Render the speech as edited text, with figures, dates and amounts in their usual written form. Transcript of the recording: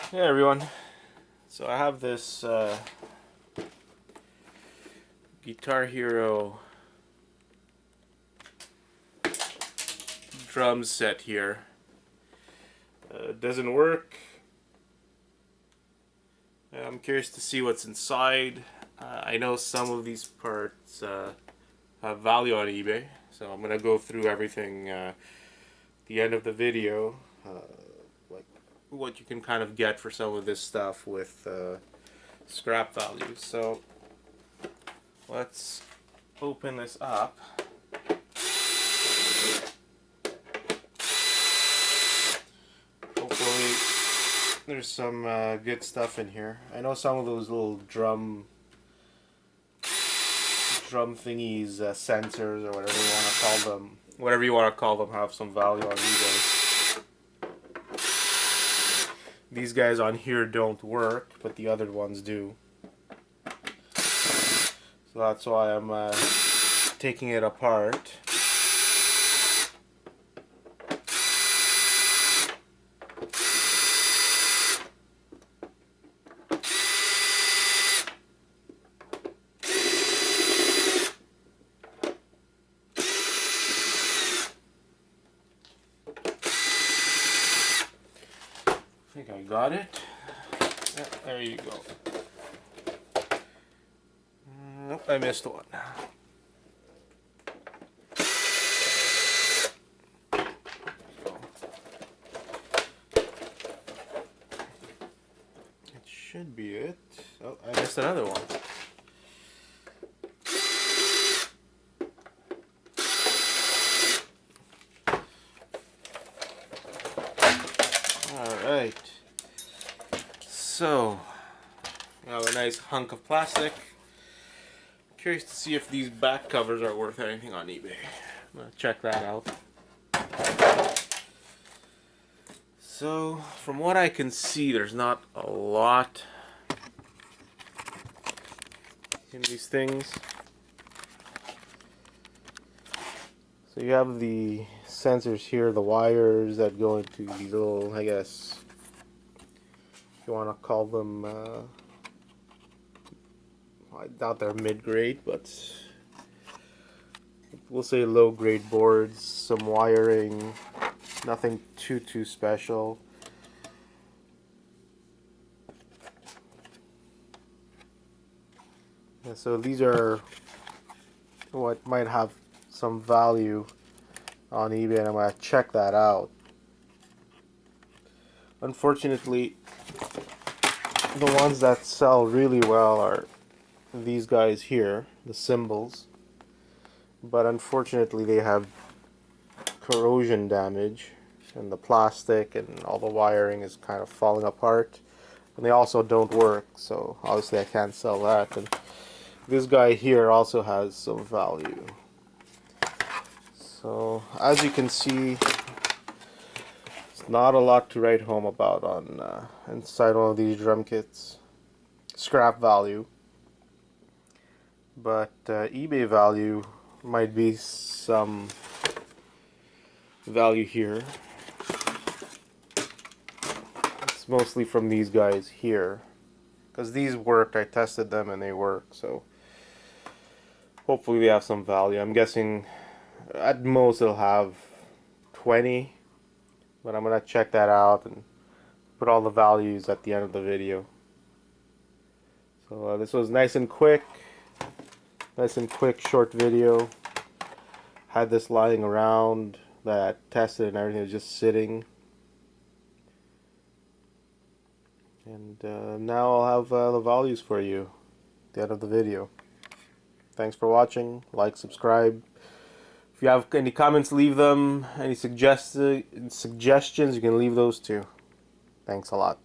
Hey everyone, so I have this Guitar Hero drum set here. It doesn't work. I'm curious to see what's inside. I know some of these parts have value on eBay, so I'm gonna go through everything at the end of the video, like what you can kind of get for some of this stuff with scrap value. So let's open this up. Hopefully there's some good stuff in here. I know some of those little drum thingies, sensors or whatever you want to call them, have some value on eBay. These guys on here don't work, but the other ones do. So that's why I'm taking it apart. I think I got it. Yeah, there you go. Nope, I missed one. It should be it. Oh, I missed another one. Alright. So, we have a nice hunk of plastic. Curious to see if these back covers are worth anything on eBay. I'm gonna check that out. So, from what I can see, there's not a lot in these things. So you have the sensors here, the wires that go into these little, I guess, if you want to call them, I doubt they're mid-grade, but we'll say low-grade boards, some wiring, nothing too special. Yeah, so these are what might have some value on eBay, and I'm going to check that out. Unfortunately, the ones that sell really well are these guys here, the cymbals, but unfortunately they have corrosion damage, and the plastic and all the wiring is kind of falling apart, and they also don't work, so obviously I can't sell that. And this guy here also has some value. So as you can see, it's not a lot to write home about on inside one of these drum kits. Scrap value, but eBay value might be some value here. It's mostly from these guys here, because these worked. I tested them and they work, so hopefully they have some value. I'm guessing at most it'll have 20, but I'm gonna check that out and put all the values at the end of the video. So this was nice and quick, short video. Had this lying around that I tested and everything was just sitting, and now I'll have the values for you at the end of the video. Thanks for watching. Like, subscribe. If you have any comments, leave them. Any suggestions, you can leave those too. Thanks a lot.